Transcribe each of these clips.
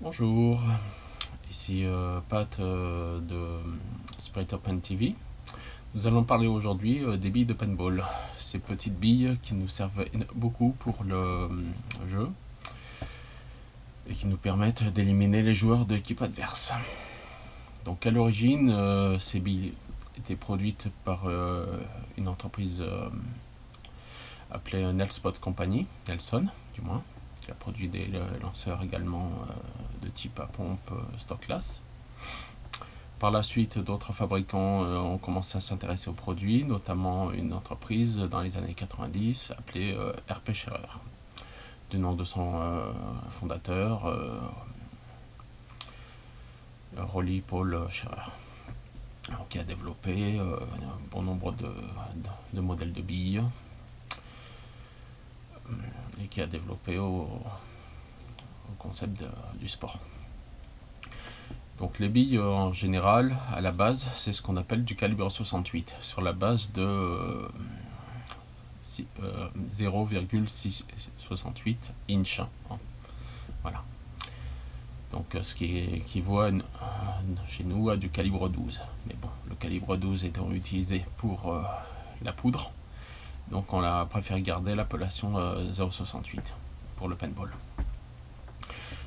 Bonjour, ici Pat de Sprite Open TV. Nous allons parler aujourd'hui des billes de paintball. Ces petites billes qui nous servent beaucoup pour le jeu et qui nous permettent d'éliminer les joueurs de l'équipe adverse. Donc à l'origine, ces billes étaient produites par une entreprise appelée Nelspot Company, Nelson du moins, qui a produit des lanceurs également de type à pompe stock class. Par la suite, d'autres fabricants ont commencé à s'intéresser aux produits, notamment une entreprise dans les années 90 appelée RP Scherer, du nom de son fondateur, Rolly Paul Scherer, qui a développé un bon nombre de modèles de billes et qui a développé au concept du sport. Donc les billes en général, à la base, c'est ce qu'on appelle du calibre 68, sur la base de 0,668 inch. Voilà. Donc ce qui équivaut chez nous à du calibre 12. Mais bon, le calibre 12 étant utilisé pour la poudre, donc on a préféré garder l'appellation 0,68 pour le paintball.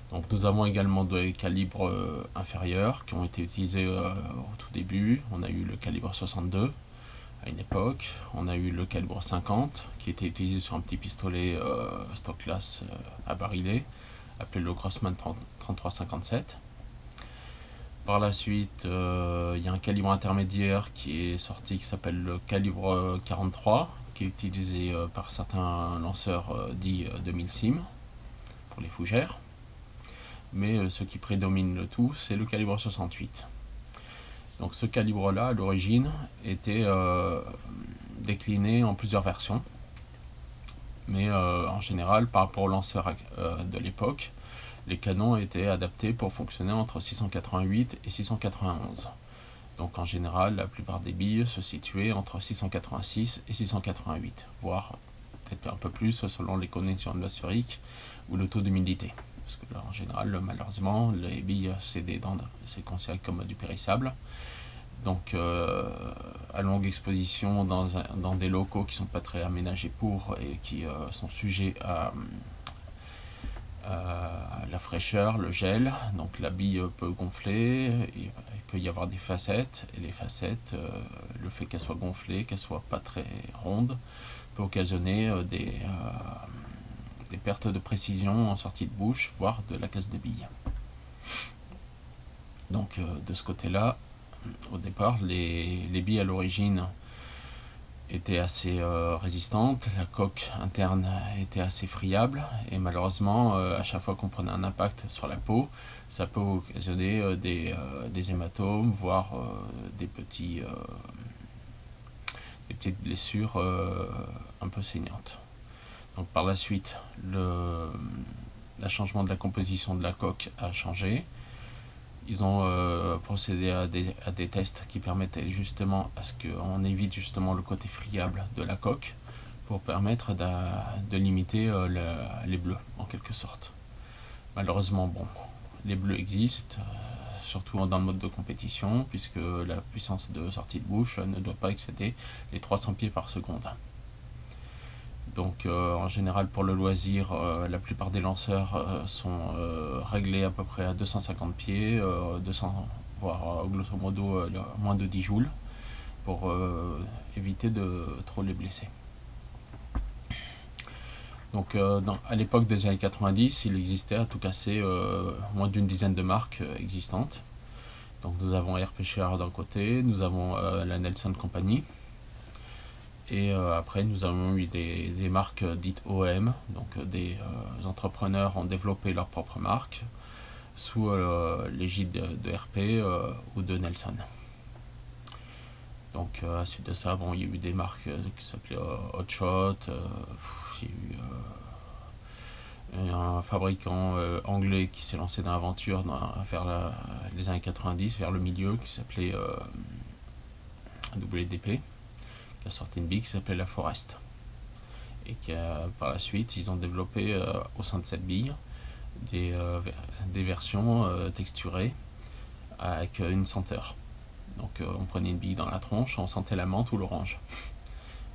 Donc nous avons également des calibres inférieurs qui ont été utilisés au tout début. On a eu le calibre 62 à une époque. On a eu le calibre 50 qui était utilisé sur un petit pistolet stock class à barillet, appelé le Grossman 3357. Par la suite, il y a un calibre intermédiaire qui est sorti qui s'appelle le calibre 43, qui est utilisé par certains lanceurs dits 2000 sim pour les fougères. Mais ce qui prédomine le tout, c'est le calibre 68. Donc ce calibre-là, à l'origine, était décliné en plusieurs versions. Mais en général, par rapport aux lanceurs de l'époque, les canons étaient adaptés pour fonctionner entre 688 et 691. Donc en général, la plupart des billes se situaient entre 686 et 688, voire peut-être un peu plus selon les conditions atmosphériques ou le taux d'humidité. Parce que là, en général, malheureusement, les billes, c'est considéré comme du périssable. Donc, à longue exposition dans des locaux qui ne sont pas très aménagés pour et qui sont sujets à la fraîcheur, le gel. Donc, la bille peut gonfler, il peut y avoir des facettes. Et les facettes, le fait qu'elles soient gonflées, qu'elles ne soient pas très rondes, peut occasionner des pertes de précision en sortie de bouche, voire de la casse de billes. Donc de ce côté-là, au départ, les billes à l'origine étaient assez résistantes, la coque interne était assez friable, et malheureusement, à chaque fois qu'on prenait un impact sur la peau, ça peut occasionner des hématomes, voire des petites blessures un peu saignantes. Donc par la suite, le changement de la composition de la coque a changé. Ils ont procédé à des tests qui permettaient justement à ce qu'on évite justement le côté friable de la coque pour permettre de limiter les bleus en quelque sorte. Malheureusement, bon, les bleus existent, surtout dans le mode de compétition, puisque la puissance de sortie de bouche ne doit pas excéder les 300 pieds par seconde. Donc en général pour le loisir, la plupart des lanceurs sont réglés à peu près à 250 pieds, 200, voire grosso modo moins de 10 joules, pour éviter de trop les blesser. Donc à l'époque des années 90, il existait à tout casser moins d'une dizaine de marques existantes. Donc nous avons RP Scherer d'un côté, nous avons la Nelson Company. Et après, nous avons eu des marques dites OEM, donc des entrepreneurs ont développé leur propre marque sous l'égide de RP ou de Nelson. Donc à la suite de ça, bon, il y a eu des marques qui s'appelaient Hotshot, il y a eu un fabricant anglais qui s'est lancé dans l'aventure vers les années 90, vers le milieu, qui s'appelait WDP, qui a sorti une bille qui s'appelait la Forest. Et par la suite, ils ont développé au sein de cette bille des versions texturées avec une senteur. Donc on prenait une bille dans la tronche, on sentait la menthe ou l'orange.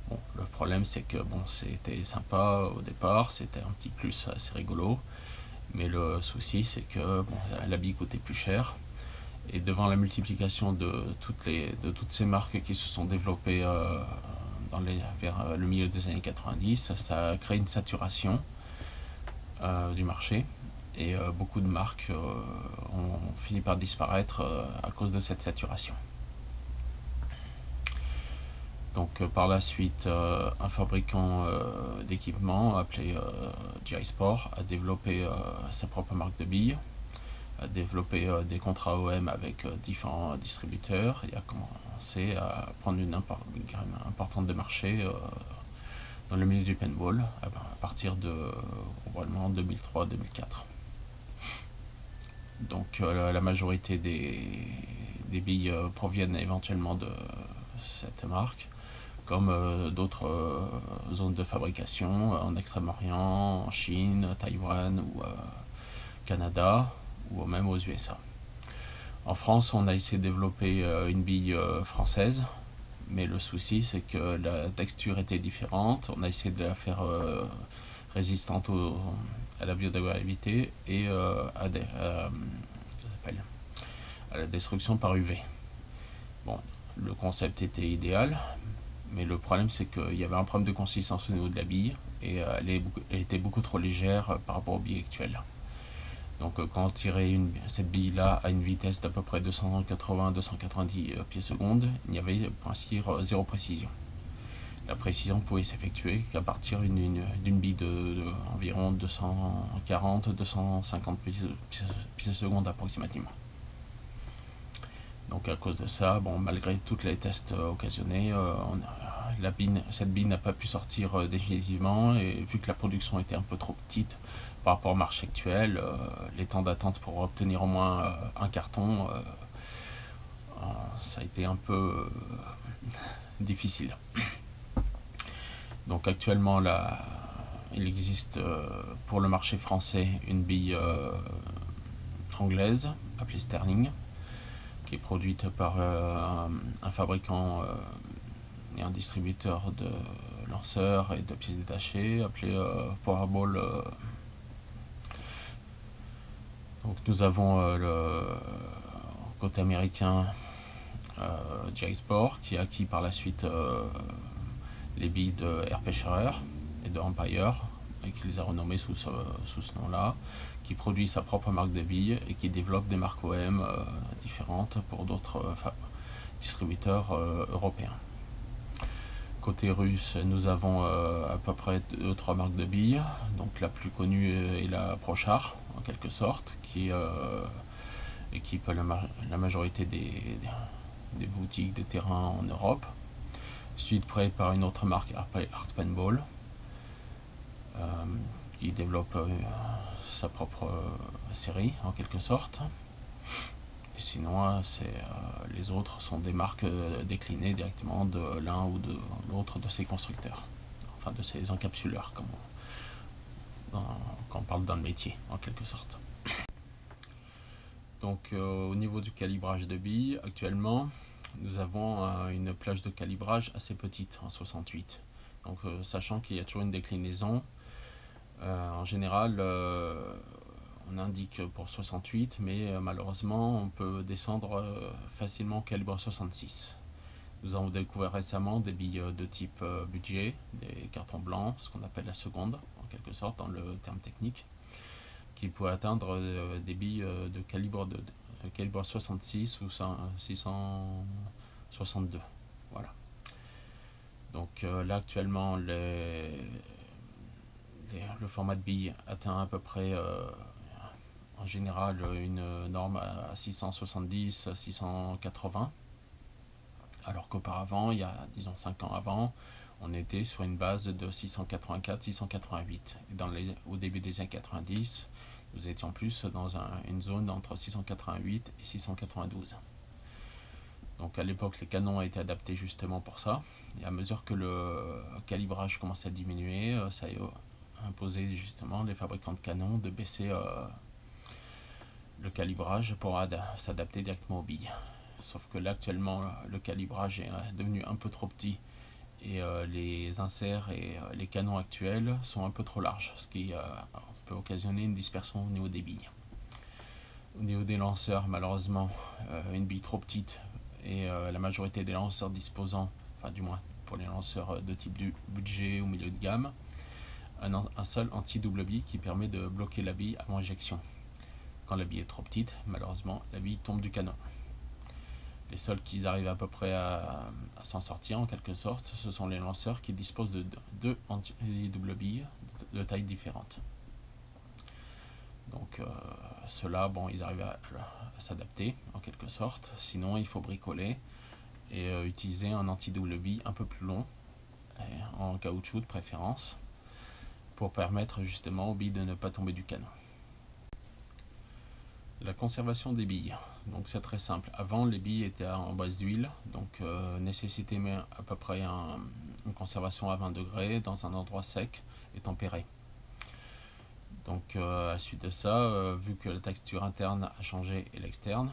Bon, le problème c'est que bon, c'était sympa au départ, c'était un petit plus assez rigolo, mais le souci c'est que bon, la bille coûtait plus cher. Et devant la multiplication de toutes ces marques qui se sont développées vers le milieu des années 90, ça a créé une saturation du marché. Et beaucoup de marques ont fini par disparaître à cause de cette saturation. Donc par la suite, un fabricant d'équipements appelé GI Sport a développé sa propre marque de billes, a développé des contrats OM avec différents distributeurs et a commencé à prendre une gamme importante de marché dans le milieu du paintball à partir de probablement 2003-2004. Donc la majorité des billes proviennent éventuellement de cette marque, comme d'autres zones de fabrication en Extrême-Orient, en Chine, Taïwan ou Canada, ou même aux USA. En France, on a essayé de développer une bille française, mais le souci c'est que la texture était différente. On a essayé de la faire résistante à la biodégradabilité et à la destruction par UV. Bon, le concept était idéal, mais le problème c'est qu'il y avait un problème de consistance au niveau de la bille et elle était beaucoup trop légère par rapport aux billes actuelles. Donc quand on tirait cette bille là à une vitesse d'à peu près 280-290 pieds secondes, il y avait pour ainsi dire zéro précision. La précision pouvait s'effectuer qu'à partir d'une bille d'environ 240-250 pieds secondes approximativement. Donc à cause de ça, bon, malgré tous les tests occasionnés, cette bille n'a pas pu sortir définitivement, et vu que la production était un peu trop petite par rapport au marché actuel, les temps d'attente pour obtenir au moins un carton, ça a été un peu difficile. Donc actuellement là, il existe pour le marché français une bille anglaise appelée Sterling, qui est produite par un fabricant et un distributeur de lanceurs et de pièces détachées appelé Powerball. Donc nous avons le côté américain GI Sport, qui a acquis par la suite les billes de Air Pêcheur et de Empire, et qui les a renommées sous ce nom-là, qui produit sa propre marque de billes et qui développe des marques OM différentes pour d'autres distributeurs européens. Côté russe, nous avons à peu près 2-3 marques de billes. Donc la plus connue est la Prochar, en quelque sorte, qui équipe la majorité des boutiques, des terrains en Europe. Suite près par une autre marque appelée Art Paintball, qui développe sa propre série en quelque sorte. Et sinon, les autres sont des marques déclinées directement de l'un ou de l'autre de ces constructeurs, enfin de ces encapsuleurs, comme quand on parle dans le métier en quelque sorte. Donc au niveau du calibrage de billes, actuellement nous avons une plage de calibrage assez petite en 68. Donc sachant qu'il y a toujours une déclinaison, en général on indique pour 68, mais malheureusement on peut descendre facilement au calibre 66. Nous avons découvert récemment des billes de type budget, des cartons blancs, ce qu'on appelle la seconde en quelque sorte dans le terme technique, qui pourraient atteindre des billes de calibre 66 ou 662. Voilà. Donc là actuellement le format de bille atteint à peu près en général une norme à 670-680, alors qu'auparavant, il y a disons 5 ans avant, on était sur une base de 684-688. Au début des années 90, nous étions plus dans une zone entre 688 et 692. Donc à l'époque, les canons ont été adaptés justement pour ça. Et à mesure que le calibrage commençait à diminuer, ça a imposé justement les fabricants de canons de baisser le calibrage pour s'adapter directement aux billes. Sauf que là actuellement le calibrage est devenu un peu trop petit et les inserts et les canons actuels sont un peu trop larges, ce qui peut occasionner une dispersion au niveau des billes. Au niveau des lanceurs, malheureusement, une bille trop petite et la majorité des lanceurs disposant, enfin du moins pour les lanceurs de type du budget ou milieu de gamme, un seul anti-double bille qui permet de bloquer la bille avant éjection. Quand la bille est trop petite, malheureusement, la bille tombe du canon. Les seuls qui arrivent à peu près à s'en sortir en quelque sorte, ce sont les lanceurs qui disposent de deux anti-double billes de tailles différentes. Donc ceux-là, bon, ils arrivent à s'adapter en quelque sorte. Sinon, il faut bricoler et utiliser un anti-double bille un peu plus long, en caoutchouc de préférence, pour permettre justement aux billes de ne pas tomber du canon. La conservation des billes, donc c'est très simple. Avant, les billes étaient en base d'huile, donc nécessitaient à peu près une conservation à 20 degrés dans un endroit sec et tempéré. Donc à la suite de ça, vu que la texture interne a changé et l'externe,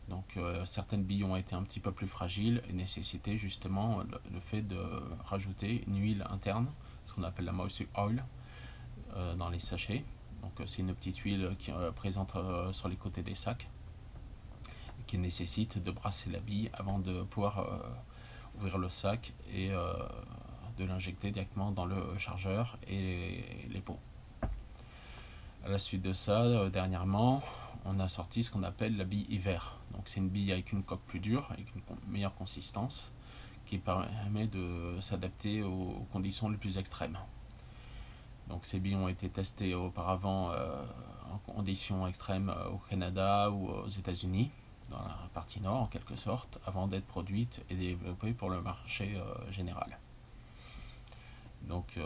donc certaines billes ont été un petit peu plus fragiles et nécessitaient justement le fait de rajouter une huile interne, ce qu'on appelle la moisture oil, dans les sachets. Donc c'est une petite huile qui est présente sur les côtés des sacs et qui nécessite de brasser la bille avant de pouvoir ouvrir le sac et de l'injecter directement dans le chargeur et les pots. À la suite de ça, dernièrement, on a sorti ce qu'on appelle la bille hiver. Donc c'est une bille avec une coque plus dure, avec une meilleure consistance, qui permet de s'adapter aux conditions les plus extrêmes. Donc ces billes ont été testées auparavant en conditions extrêmes au Canada ou aux États-Unis, dans la partie nord en quelque sorte, avant d'être produites et développées pour le marché général. Donc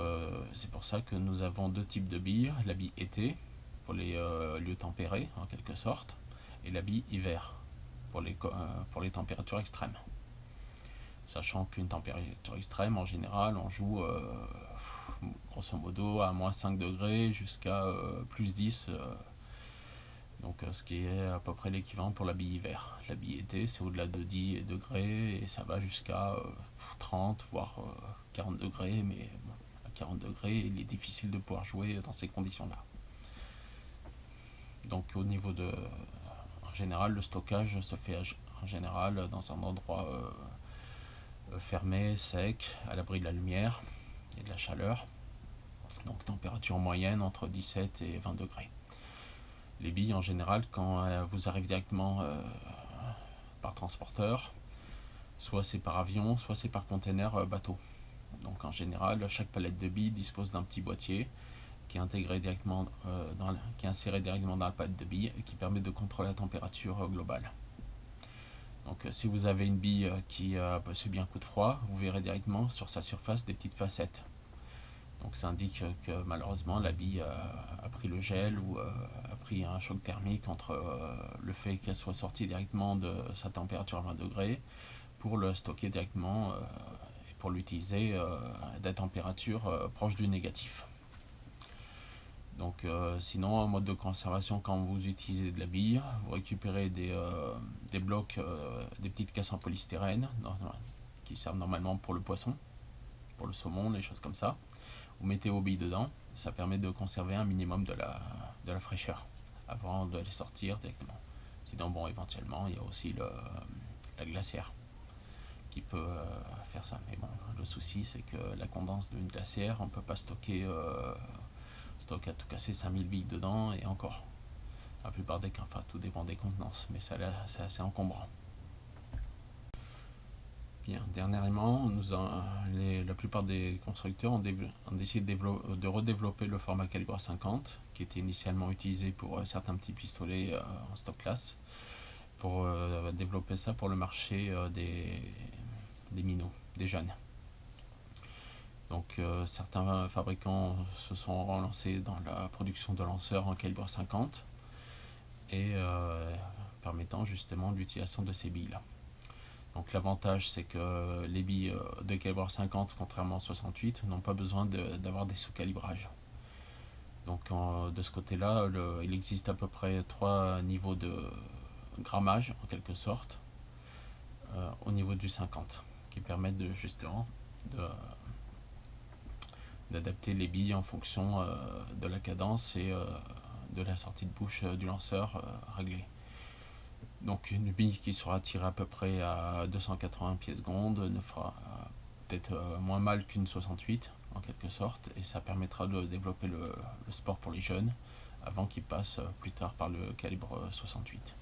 c'est pour ça que nous avons deux types de billes, la bille été pour les lieux tempérés en quelque sorte, et la bille hiver pour les températures extrêmes. Sachant qu'une température extrême, en général, on joue grosso modo à moins 5 degrés jusqu'à plus 10, donc ce qui est à peu près l'équivalent pour la bille hiver. La bille été, c'est au-delà de 10 degrés et ça va jusqu'à 30 voire 40 degrés, mais bon, à 40 degrés, il est difficile de pouvoir jouer dans ces conditions-là. Donc au niveau de... En général, le stockage se fait en général dans un endroit fermé, sec, à l'abri de la lumière et de la chaleur. Donc température moyenne entre 17 et 20 degrés. Les billes en général, quand vous arrivez directement par transporteur, soit c'est par avion, soit c'est par container bateau. Donc en général, chaque palette de billes dispose d'un petit boîtier qui est intégré directement qui est inséré directement dans la palette de billes et qui permet de contrôler la température globale. Donc si vous avez une bille qui a subi un coup de froid, vous verrez directement sur sa surface des petites facettes. Donc ça indique que malheureusement la bille a pris le gel ou a pris un choc thermique entre le fait qu'elle soit sortie directement de sa température à 20 degrés pour le stocker directement et pour l'utiliser à des températures proches du négatif. Donc sinon, en mode de conservation, quand vous utilisez de la bille, vous récupérez des blocs, des petites caisses en polystyrène qui servent normalement pour le poisson, pour le saumon, des choses comme ça. Vous mettez vos billes dedans, ça permet de conserver un minimum de la fraîcheur avant de les sortir directement. Sinon, bon, éventuellement, il y a aussi la glacière qui peut faire ça. Mais bon, le souci, c'est que la condense d'une glacière, on ne peut pas stocker à tout casser 5000 billes dedans et encore. La plupart des cas, enfin tout dépend des contenances, mais c'est assez encombrant. Bien, dernièrement, la plupart des constructeurs ont décidé de redévelopper le format calibre 50, qui était initialement utilisé pour certains petits pistolets en stock class, pour développer ça pour le marché des minots, des jeunes. Donc certains fabricants se sont relancés dans la production de lanceurs en calibre 50 et permettant justement l'utilisation de ces billes-là. Donc l'avantage, c'est que les billes de calibre 50, contrairement à 68, n'ont pas besoin d'avoir des sous-calibrages. Donc de ce côté-là, il existe à peu près 3 niveaux de grammage en quelque sorte au niveau du 50 qui permettent justement d'adapter les billes en fonction de la cadence et de la sortie de bouche du lanceur réglée. Donc une bille qui sera tirée à peu près à 280 pieds secondes ne fera peut-être moins mal qu'une 68 en quelque sorte, et ça permettra de développer le sport pour les jeunes avant qu'ils passent plus tard par le calibre 68.